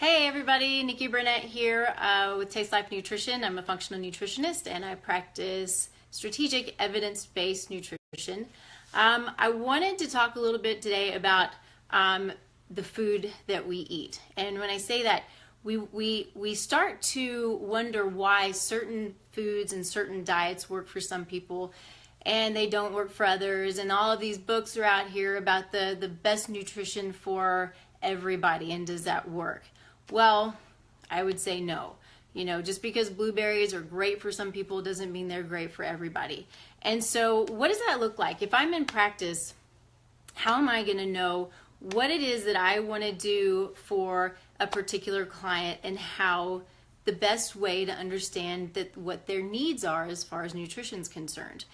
Hey everybody, Nikki Burnett here with Taste Life Nutrition. I'm a functional nutritionist and I practice strategic evidence-based nutrition. I wanted to talk a little bit today about the food that we eat. And when I say that, we start to wonder why certain foods and certain diets work for some people and they don't work for others. And all of these books are out here about the best nutrition for everybody, and does that work? Well, I would say no. You know, just because blueberries are great for some people doesn't mean they're great for everybody. And so what does that look like? If I'm in practice, how am I going to know what it is that I want to do for a particular client and how the best way to understand that what their needs are as far as nutrition is concerned?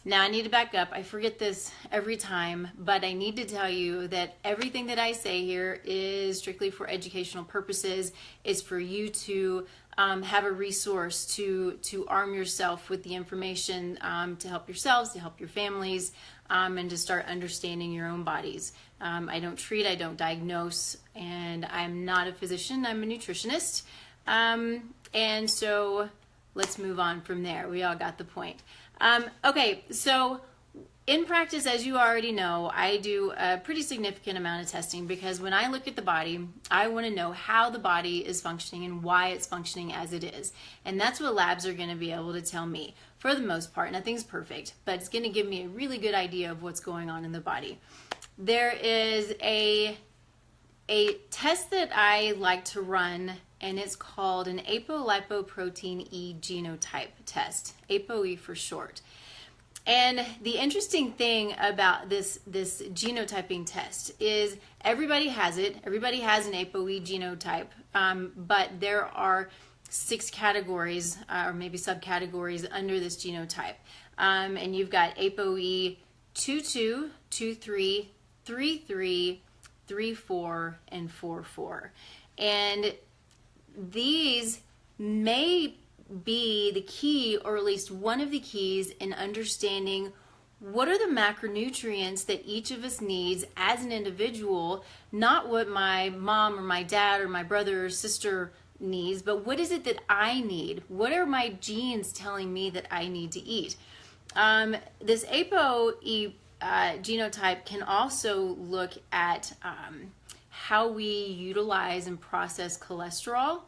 Now, I need to back up. I forget this every time, but I need to tell you that everything that I say here is strictly for educational purposes. It's for you to have a resource to arm yourself with the information to help yourselves, to help your families, and to start understanding your own bodies. I don't treat, I don't diagnose, and I'm not a physician. I'm a nutritionist. And so let's move on from there. We all got the point. Okay, so in practice, as you already know, I do a pretty significant amount of testing because when I look at the body, I want to know how the body is functioning and why it's functioning as it is. And that's what labs are going to be able to tell me. For the most part, nothing's perfect, but it's going to give me a really good idea of what's going on in the body. There is a test that I like to run, and it's called an apolipoprotein E genotype test, ApoE for short. And the interesting thing about this genotyping test is everybody has it. Everybody has an ApoE genotype, but there are 6 categories or maybe subcategories under this genotype. And you've got ApoE 22, 23, 33, 34, and 44. And these may be the key, or at least one of the keys, in understanding what are the macronutrients that each of us needs as an individual, not what my mom or my dad or my brother or sister needs, but what is it that I need? What are my genes telling me that I need to eat? This ApoE genotype can also look at how we utilize and process cholesterol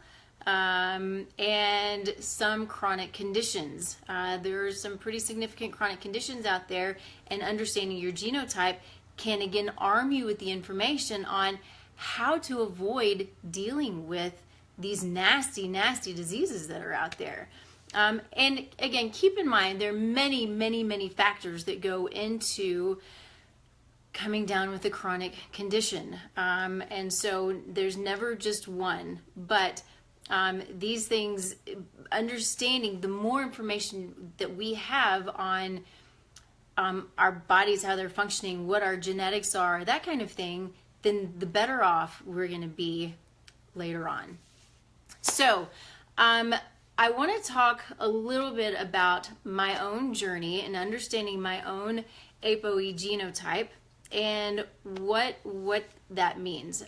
and some chronic conditions. There are some pretty significant chronic conditions out there, and understanding your genotype can again arm you with the information on how to avoid dealing with these nasty, nasty diseases that are out there. And again, keep in mind there are many, many, many factors that go into coming down with a chronic condition. And so there's never just one, but these things, understanding the more information that we have on our bodies, how they're functioning, what our genetics are, that kind of thing, then the better off we're going to be later on. So I want to talk a little bit about my own journey and understanding my own ApoE genotype and what that means.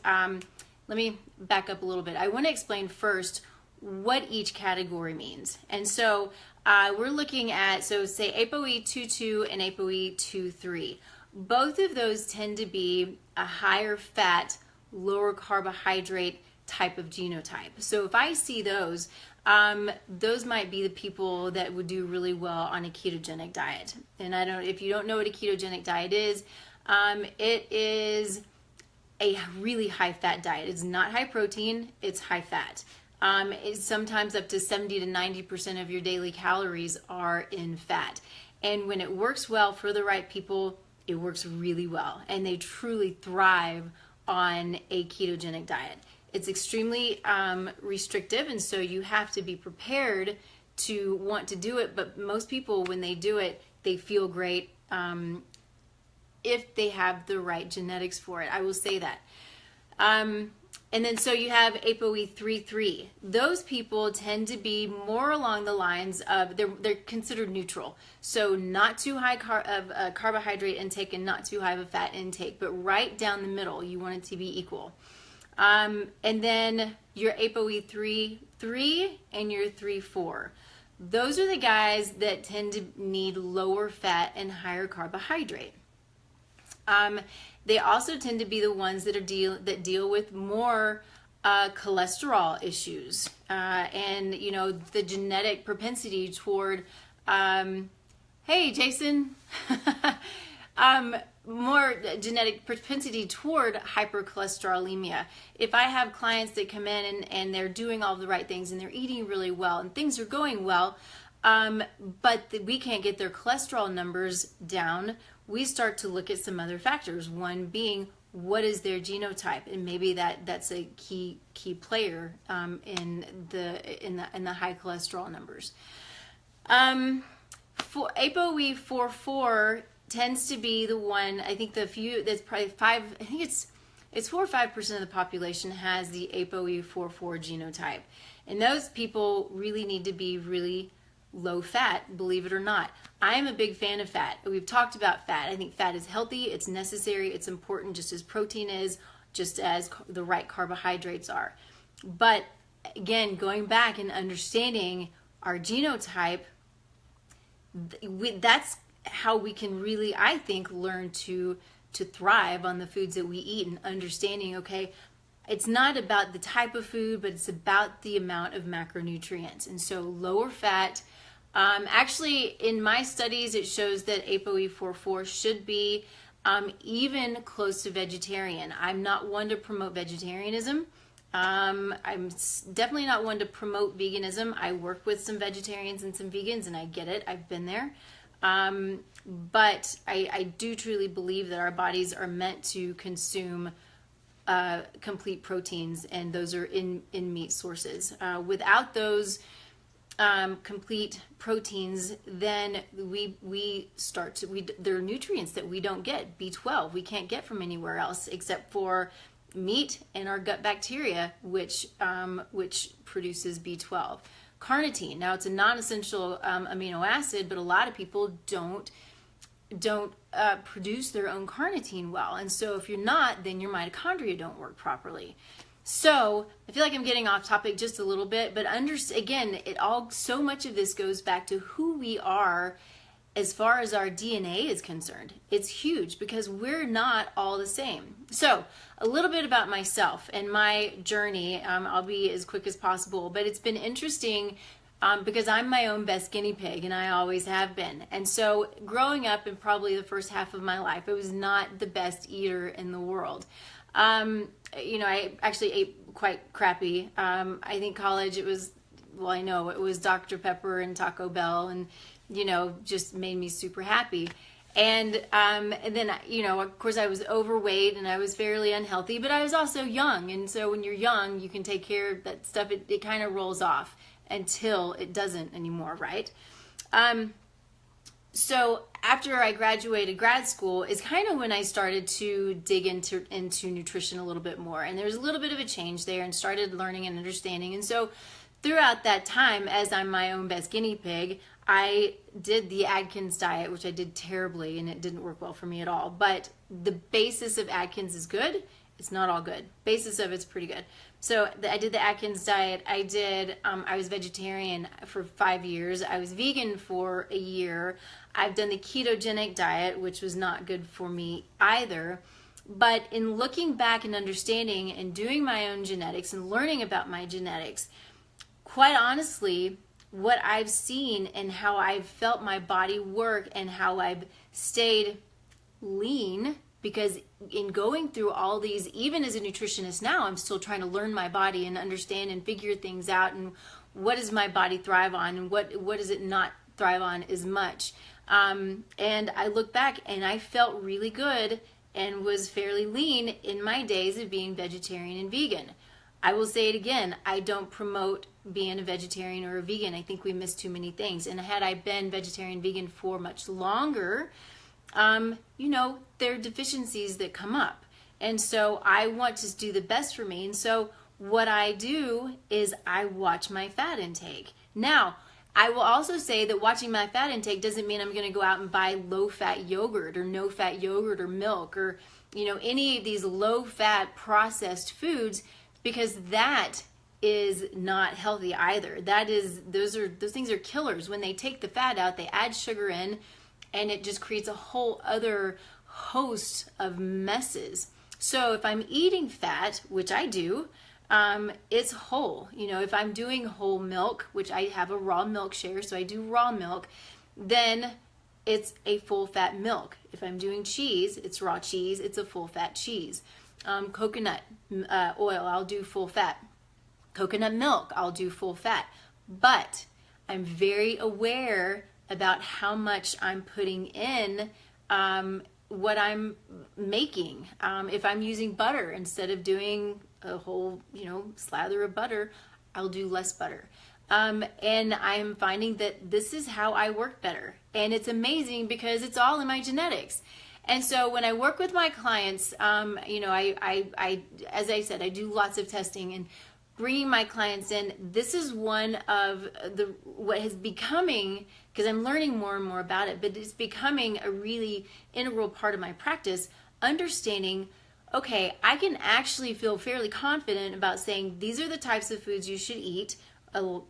Let me back up a little bit. I want to explain first what each category means. And so we're looking at, so say ApoE 22 and ApoE 23. Both of those tend to be a higher fat, lower carbohydrate type of genotype. So if I see those might be the people that would do really well on a ketogenic diet. And if you don't know what a ketogenic diet is, it is a really high fat diet. It's not high protein, it's high fat. It's sometimes up to 70 to 90% of your daily calories are in fat. And when it works well for the right people, it works really well. And they truly thrive on a ketogenic diet. It's extremely restrictive, and so you have to be prepared to want to do it. But most people, when they do it, they feel great if they have the right genetics for it. I will say that. And then so you have ApoE 33. Those people tend to be more along the lines of, they're considered neutral. So not too high of carbohydrate intake and not too high of a fat intake, but right down the middle. You want it to be equal. And then your ApoE 3 and your 3-4. Those are the guys that tend to need lower fat and higher carbohydrate. They also tend to be the ones that deal with more cholesterol issues, and the genetic propensity toward hey Jason more genetic propensity toward hypercholesterolemia. If I have clients that come in and they're doing all the right things and they're eating really well and things are going well, but we can't get their cholesterol numbers down, we start to look at some other factors. One being, what is their genotype, and maybe that's a key player in the high cholesterol numbers. For ApoE 4 tends to be the one, I think that's probably 5, I think it's 4 or 5% of the population has the ApoE 4 genotype. And those people really need to be really low fat, believe it or not. I am a big fan of fat. We've talked about fat. I think fat is healthy, it's necessary, it's important, just as protein is, just as the right carbohydrates are. But again, going back and understanding our genotype, that's how we can really, I think, learn to thrive on the foods that we eat, and understanding, okay, it's not about the type of food, but it's about the amount of macronutrients. And so lower fat, actually in my studies, it shows that ApoE 4 should be even close to vegetarian. I'm not one to promote vegetarianism. I'm definitely not one to promote veganism. I work with some vegetarians and some vegans, and I get it. I've been there. But I do truly believe that our bodies are meant to consume complete proteins, and those are in meat sources. Without those complete proteins, then there are nutrients that we don't get. B12 we can't get from anywhere else except for meat and our gut bacteria, which produces B12. Carnitine, now it's a non-essential amino acid, but a lot of people don't produce their own carnitine well, and so if you're not, then your mitochondria don't work properly. So I feel like I'm getting off topic just a little bit, but again, so much of this goes back to who we are as far as our DNA is concerned. It's huge because we're not all the same. So a little bit about myself and my journey. I'll be as quick as possible, but it's been interesting because I'm my own best guinea pig, and I always have been. And so growing up, in probably the first half of my life, I was not the best eater in the world. I actually ate quite crappy. I think college, it was Dr. Pepper and Taco Bell, and just made me super happy. And then, of course, I was overweight and I was fairly unhealthy, but I was also young. And so when you're young, you can take care of that stuff. It kind of rolls off until it doesn't anymore, right? So after I graduated grad school is kind of when I started to dig into nutrition a little bit more. And there was a little bit of a change there, and started learning and understanding. And so throughout that time, as I'm my own best guinea pig, I did the Atkins diet, which I did terribly, and it didn't work well for me at all. But the basis of Atkins is good. It's not all good. Basis of it's pretty good. So I did the Atkins diet. I was vegetarian for 5 years. I was vegan for a year. I've done the ketogenic diet, which was not good for me either. But in looking back and understanding and doing my own genetics and learning about my genetics, quite honestly, what I've seen and how I've felt my body work and how I've stayed lean, because in going through all these, even as a nutritionist now, I'm still trying to learn my body and understand and figure things out, and what does my body thrive on and what does it not thrive on as much. And I look back and I felt really good and was fairly lean in my days of being vegetarian and vegan. I will say it again, I don't promote being a vegetarian or a vegan. I think we miss too many things. And had I been vegetarian vegan for much longer, there are deficiencies that come up. And so I want to do the best for me. And so what I do is I watch my fat intake. Now, I will also say that watching my fat intake doesn't mean I'm going to go out and buy low-fat yogurt or no-fat yogurt or milk or any of these low-fat processed foods, because that is not healthy either. Those things are killers. When they take the fat out, they add sugar in, and it just creates a whole other host of messes. So if I'm eating fat, which I do, it's whole. If I'm doing whole milk, which I have a raw milk share, so I do raw milk, then it's a full fat milk. If I'm doing cheese, it's raw cheese, it's a full fat cheese. Coconut oil, I'll do full fat. Coconut milk, I'll do full fat. But I'm very aware about how much I'm putting in, what I'm making. If I'm using butter, instead of doing a whole, slather of butter, I'll do less butter. And I'm finding that this is how I work better. And it's amazing because it's all in my genetics. And so when I work with my clients, I as I said, I do lots of testing, and bringing my clients in, this is one of what is becoming, because I'm learning more and more about it, but it's becoming a really integral part of my practice, understanding, okay, I can actually feel fairly confident about saying these are the types of foods you should eat, and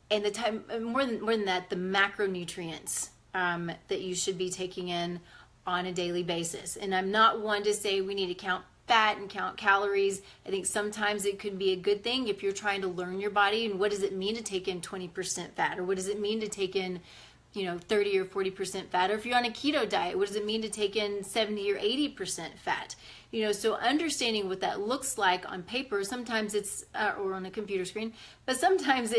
the time, more than that, the macronutrients that you should be taking in on a daily basis. And I'm not one to say we need to count fat and count calories. I think sometimes it could be a good thing if you're trying to learn your body, and what does it mean to take in 20% fat, or what does it mean to take in 30 or 40% fat, or if you're on a keto diet, what does it mean to take in 70 or 80% fat? So understanding what that looks like on paper, sometimes it's or on a computer screen, but sometimes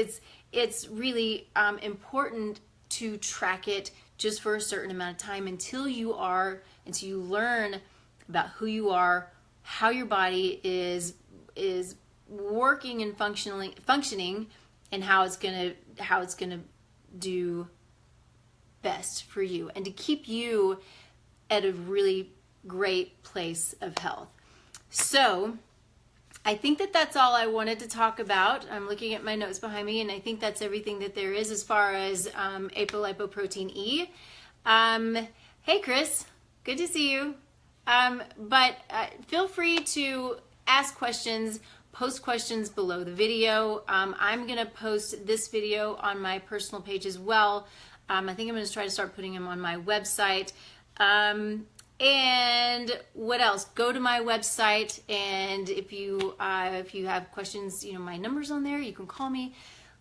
it's really important to track it just for a certain amount of time until you learn about who you are, how your body is working and functioning, and how it's gonna do best for you, and to keep you at a really great place of health. So I think that that's all I wanted to talk about. I'm looking at my notes behind me, and I think that's everything that there is as far as apolipoprotein E. Hey Chris, good to see you. But feel free to ask questions, post questions below the video. I'm going to post this video on my personal page as well. I think I'm going to try to start putting them on my website. And what else? Go to my website, and if you have questions, my number's on there. You can call me.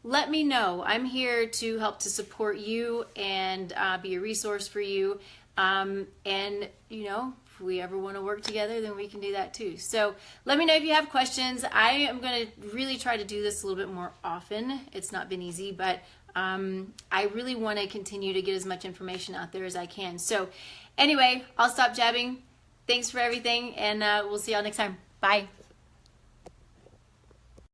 Let me know. I'm here to help to support you and be a resource for you. And if we ever want to work together, then we can do that too. So let me know if you have questions. I am going to really try to do this a little bit more often. It's not been easy, but I really want to continue to get as much information out there as I can. So anyway, I'll stop jabbing. Thanks for everything, and we'll see y'all next time. Bye.